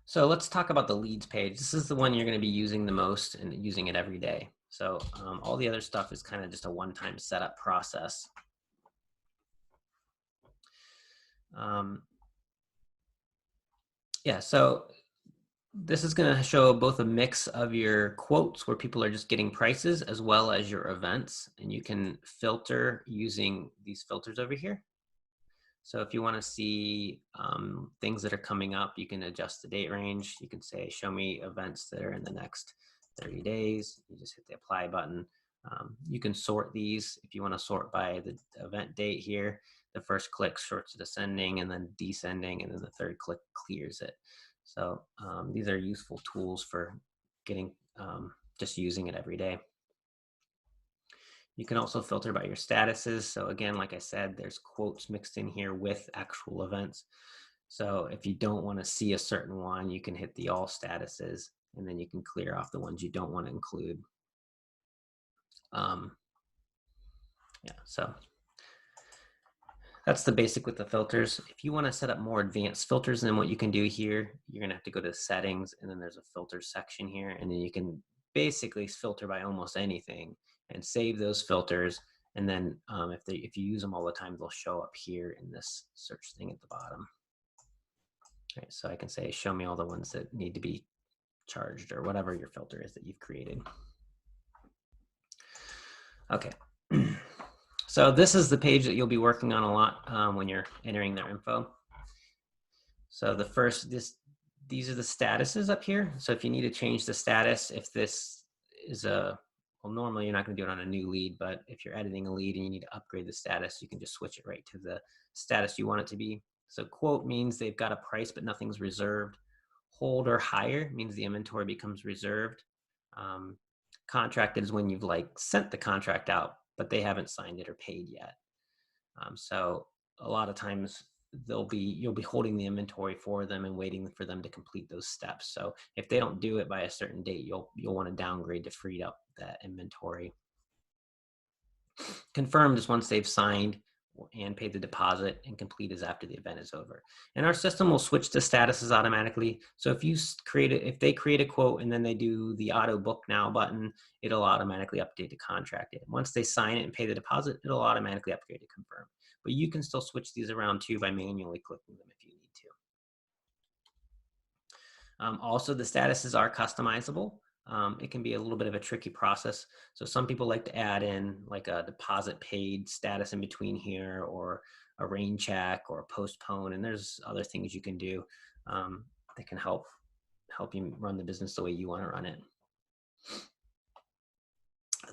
So let's talk about the leads page. This is the one you're going to be using the most and using it every day. So all the other stuff is kind of just a one-time setup process. Yeah, so this is going to show both a mix of your quotes where people are just getting prices as well as your events. And you can filter using these filters over here. So if you want to see things that are coming up, you can adjust the date range. You can say, show me events that are in the next 30 days. You just hit the apply button. You can sort these if you want to sort by the event date here. The first click sorts it ascending and then descending, and then the third click clears it. So these are useful tools for getting just using it every day. You can also filter by your statuses. So again, like I said, there's quotes mixed in here with actual events. So if you don't want to see a certain one, you can hit the all statuses, and then you can clear off the ones you don't want to include. Yeah, so that's the basic with the filters. If you want to set up more advanced filters, then what you can do here, you're going to have to go to settings, and then there's a filter section here, and then you can basically filter by almost anything and save those filters. And then if you use them all the time, they'll show up here in this search thing at the bottom. All right, so I can say, show me all the ones that need to be charged or whatever your filter is that you've created. Okay. So this is the page that you'll be working on a lot when you're entering their info. So the first, these are the statuses up here. So if you need to change the status, if this is well, normally you're not going to do it on a new lead, but if you're editing a lead and you need to upgrade the status, you can just switch it right to the status you want it to be. So quote means they've got a price, but nothing's reserved. Hold or hire means the inventory becomes reserved. Contracted is when you've sent the contract out, but they haven't signed it or paid yet. So a lot of times you'll be holding the inventory for them and waiting for them to complete those steps. So if they don't do it by a certain date, you'll want to downgrade to free up that inventory. Confirmed is once they've signed and paid the deposit, and complete is after the event is over. And our system will switch the statuses automatically. So if they create a quote and then they do the auto book now button, it'll automatically update to contracted. Once they sign it and pay the deposit, it'll automatically upgrade to confirmed. But you can still switch these around too by manually clicking them if you need to. Also, the statuses are customizable. It can be a little bit of a tricky process. So some people like to add in like a deposit paid status in between here, or a rain check, or a postpone. And there's other things you can do that can help you run the business the way you want to run it.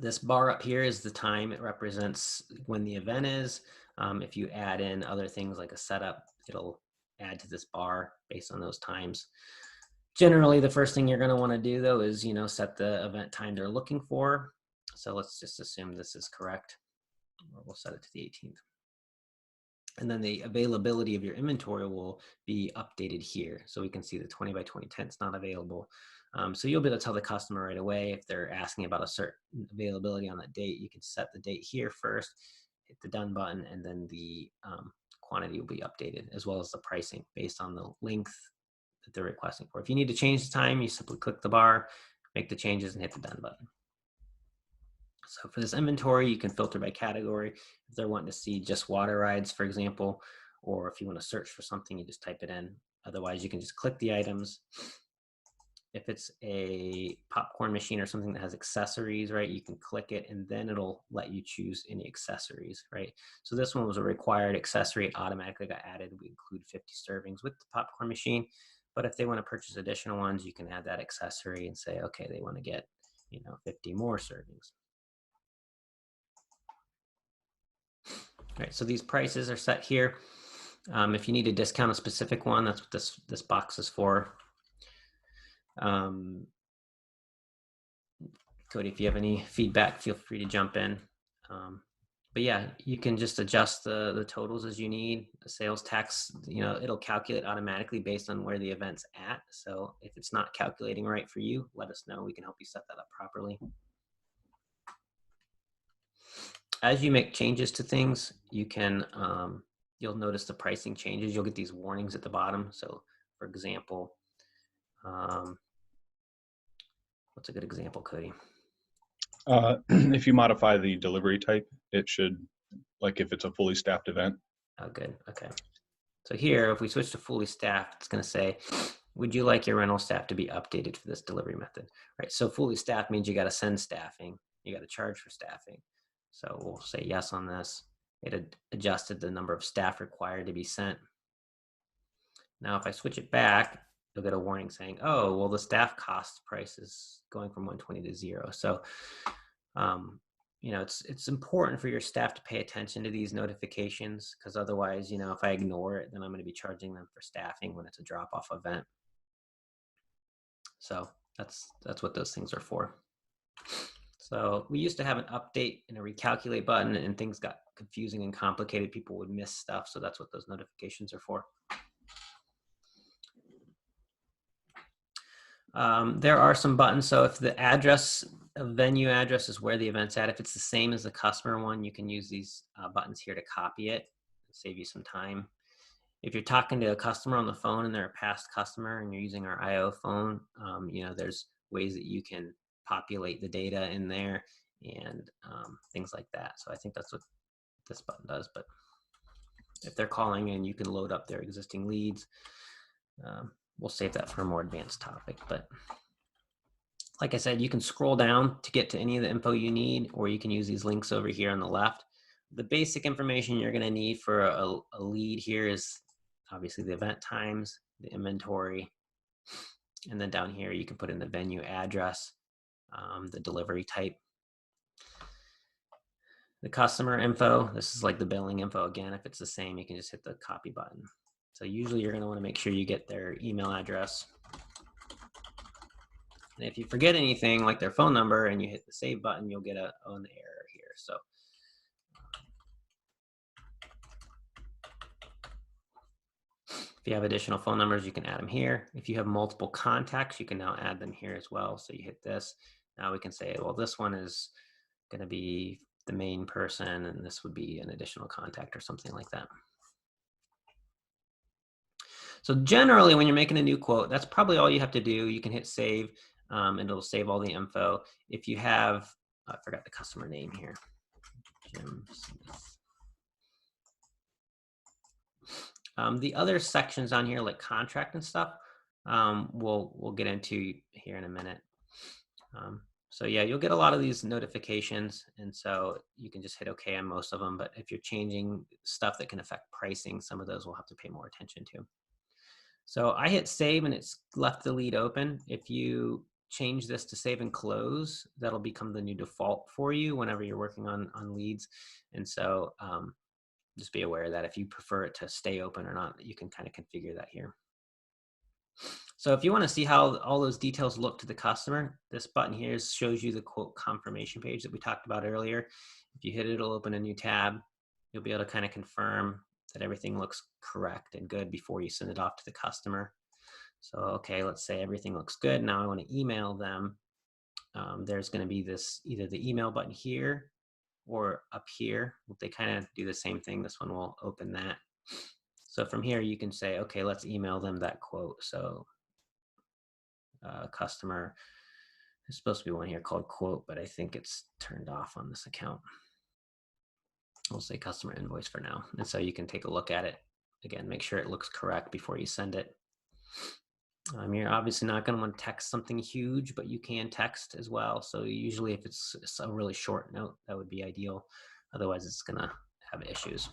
This bar up here is the time. It represents when the event is. If you add in other things like a setup, it'll add to this bar based on those times. Generally, the first thing you're going to want to do, though, is set the event time they're looking for. So let's just assume this is correct, or we'll set it to the 18th. And then the availability of your inventory will be updated here. So we can see the 20 by 20 tent's not available. So you'll be able to tell the customer right away if they're asking about a certain availability on that date. You can set the date here first, hit the done button, and then the quantity will be updated, as well as the pricing based on the length that they're requesting for. If you need to change the time, you simply click the bar, make the changes, and hit the done button. So for this inventory, you can filter by category. If they're wanting to see just water rides, for example, or if you want to search for something, you just type it in. Otherwise, you can just click the items. If it's a popcorn machine or something that has accessories, right, you can click it and then it'll let you choose any accessories, right? So this one was a required accessory. It automatically got added. We include 50 servings with the popcorn machine. But if they want to purchase additional ones, you can add that accessory and say, okay, they want to get 50 more servings. All right, so these prices are set here. If you need to discount a specific one, that's what this box is for. Cody, if you have any feedback, feel free to jump in. But yeah, you can just adjust the totals as you need. The sales tax, it'll calculate automatically based on where the event's at. So if it's not calculating right for you, let us know. We can help you set that up properly. As you make changes to things, you can, you'll notice the pricing changes. You'll get these warnings at the bottom. So for example, What's a good example, Cody? If you modify the delivery type, it should, like if it's a fully staffed event. Oh, good. Okay. So here, if we switch to fully staffed, it's going to say, would you like your rental staff to be updated for this delivery method? Right. So fully staffed means you got to send staffing. You got to charge for staffing. So we'll say yes on this. It adjusted the number of staff required to be sent. Now, if I switch it back, you'll get a warning saying, oh, well, the staff cost price is going from 120 to 0. So, you know, it's important for your staff to pay attention to these notifications, because otherwise, you know, if I ignore it, then I'm going to be charging them for staffing when it's a drop-off event. So that's what those things are for. So we used to have an update and a recalculate button, and things got confusing and complicated. People would miss stuff. So that's what those notifications are for. There are some buttons. So if the address, venue address is where the event's at, if it's the same as the customer one, you can use these buttons here to copy it, save you some time. If you're talking to a customer on the phone and they're a past customer and you're using our IO phone, you know, there's ways that you can populate the data in there and things like that. So I think that's what this button does. But if they're calling in, you can load up their existing leads. We'll save that for a more advanced topic. But like I said, you can scroll down to get to any of the info you need, or you can use these links over here on the left. The basic information you're going to need for a lead here is obviously the event times, the inventory, and then down here you can put in the venue address, the delivery type, the customer info. This is like the billing info again. If it's the same, you can just hit the copy button. So usually you're going to want to make sure you get their email address. And if you forget anything like their phone number and you hit the save button, you'll get an error here. So if you have additional phone numbers, you can add them here. If you have multiple contacts, you can now add them here as well. So you hit this. Now we can say, well, this one is going to be the main person, and this would be an additional contact or something like that. So generally, when you're making a new quote, that's probably all you have to do. You can hit save, and it'll save all the info. If you have, I forgot the customer name here, Jim Smith. The other sections on here, like contract and stuff, we'll get into here in a minute. So yeah, you'll get a lot of these notifications, and so you can just hit OK on most of them. But if you're changing stuff that can affect pricing, some of those we'll have to pay more attention to. So I hit save and it's left the lead open. If you change this to save and close, that'll become the new default for you whenever you're working on leads. And so just be aware that if you prefer it to stay open or not, you can kind of configure that here. So if you want to see how all those details look to the customer, this button here shows you the quote confirmation page that we talked about earlier. If you hit it, it'll open a new tab. You'll be able to kind of confirm that everything looks correct and good before you send it off to the customer. So, okay, let's say everything looks good. Now I want to email them. There's going to be this, either the email button here or up here. They kind of do the same thing. This one will open that. So from here, you can say, okay, let's email them that quote. So customer, there's supposed to be one here called quote, but I think it's turned off on this account. We'll say customer invoice for now. And so you can take a look at it. Again, make sure it looks correct before you send it. You're obviously not going to want to text something huge, but you can text as well. So usually if it's a really short note, that would be ideal. Otherwise, it's going to have issues.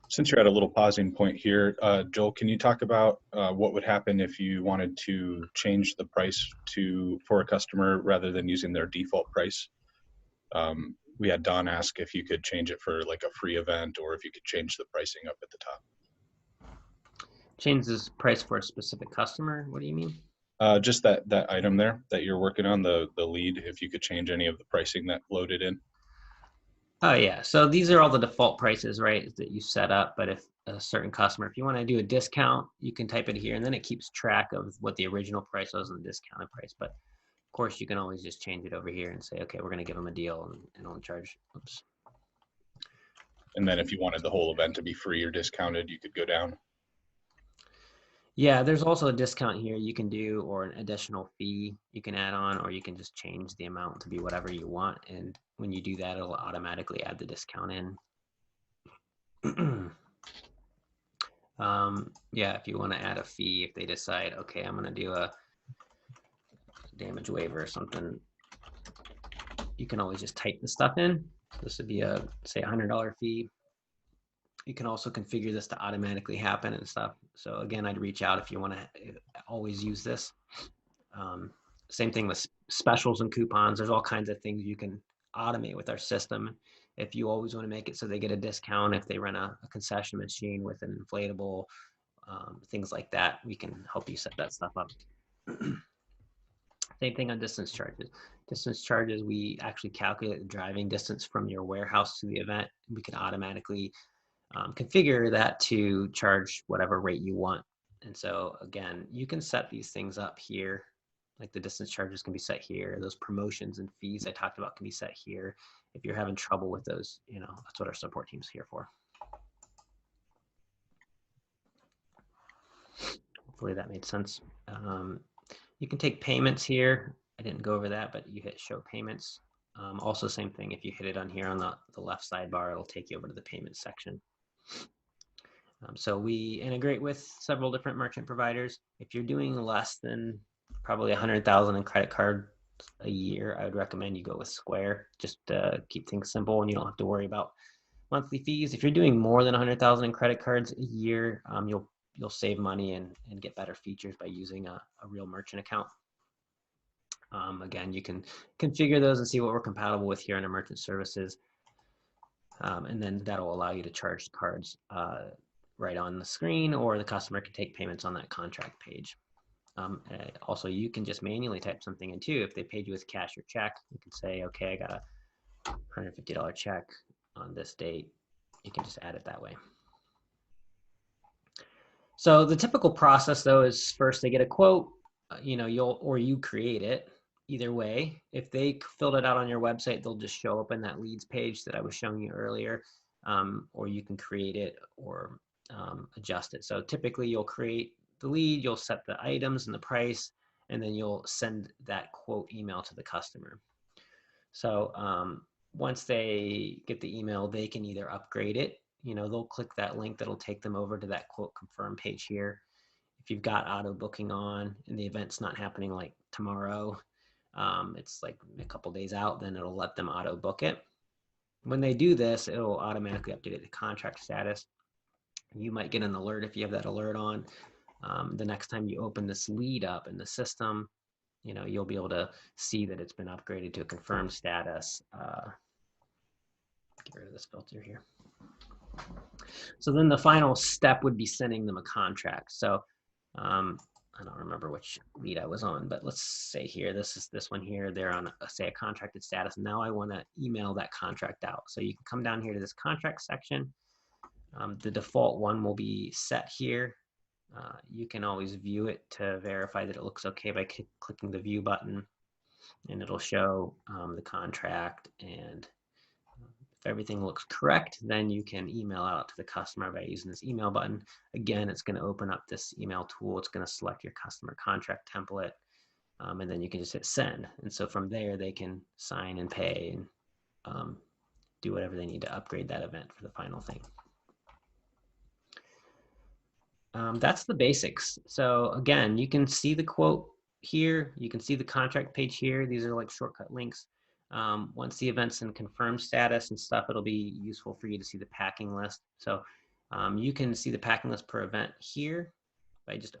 Since you're at a little pausing point here, Joel, can you talk about what would happen if you wanted to change the price for a customer rather than using their default price? We had Don ask if you could change it for like a free event, or if you could change the pricing up at the top. Change this price for a specific customer? What do you mean? Just that item there that you're working on, the lead, if you could change any of the pricing that loaded in. Oh yeah, so these are all the default prices, right, that you set up. But if a certain customer, if you want to do a discount, you can type it here, and then it keeps track of what the original price was and the discounted price. But of course, you can always just change it over here and say, okay, we're going to give them a deal and only charge. Oops. And then if you wanted the whole event to be free or discounted, you could go down. Yeah, there's also a discount here you can do, or an additional fee you can add on, or you can just change the amount to be whatever you want. And when you do that, it'll automatically add the discount in. Yeah, if you want to add a fee, if they decide, okay, I'm going to do a damage waiver or something, you can always just type the stuff in. This would be a, say, $100 fee. You can also configure this to automatically happen and stuff. So again, I'd reach out if you want to always use this. Um, Same thing with specials and coupons. There's all kinds of things you can automate with our system. If you always want to make it so they get a discount if they run a concession machine with an inflatable, things like that, we can help you set that stuff up. Same thing on distance charges. Distance charges, we actually calculate the driving distance from your warehouse to the event. We can automatically configure that to charge whatever rate you want. And so again, you can set these things up here. Like the distance charges can be set here. Those promotions and fees I talked about can be set here. If you're having trouble with those, that's what our support team is here for. Hopefully that made sense. You can take payments here. I didn't go over that, but you hit show payments. Also same thing, if you hit it on here on the left sidebar, it'll take you over to the payments section. So we integrate with several different merchant providers. If you're doing less than probably 100,000 in credit card a year, I would recommend you go with Square, just to keep things simple and you don't have to worry about monthly fees. If you're doing more than 100,000 in credit cards a year, you'll save money and get better features by using a real merchant account. Again, you can configure those and see what we're compatible with here under merchant services. And then that'll allow you to charge cards right on the screen, or the customer can take payments on that contract page. Also, you can just manually type something in too. If they paid you with cash or check, you can say, okay, I got a $150 check on this date. You can just add it that way. So the typical process though is first they get a quote, you create it. Either way, if they filled it out on your website, they'll just show up in that leads page that I was showing you earlier, or you can create it or adjust it. So typically you'll create the lead, you'll set the items and the price, and then you'll send that quote email to the customer. So once they get the email, they can either upgrade it. They'll click that link that'll take them over to that quote confirm page here. If you've got auto booking on and the event's not happening like tomorrow, it's like a couple days out, then it'll let them auto book it. When they do this, it'll automatically update the contract status. You might get an alert if you have that alert on. The next time you open this lead up in the system, you'll be able to see that it's been upgraded to a confirmed status. Get rid of this filter here. So then the final step would be sending them a contract. So I don't remember which lead I was on, but let's say here, this one here, they're on, say, a contracted status. Now I want to email that contract out. So you can come down here to this contract section. The default one will be set here. You can always view it to verify that it looks okay by clicking the view button, and it'll show the contract. And if everything looks correct, then you can email out to the customer by using this email button. Again, it's going to open up this email tool. It's going to select your customer contract template, and then you can just hit send. And so from there, they can sign and pay and do whatever they need to upgrade that event for the final thing. That's the basics. So again, you can see the quote here. You can see the contract page here. These are like shortcut links. Once the event's in confirmed status and stuff, it'll be useful for you to see the packing list. So you can see the packing list per event here by just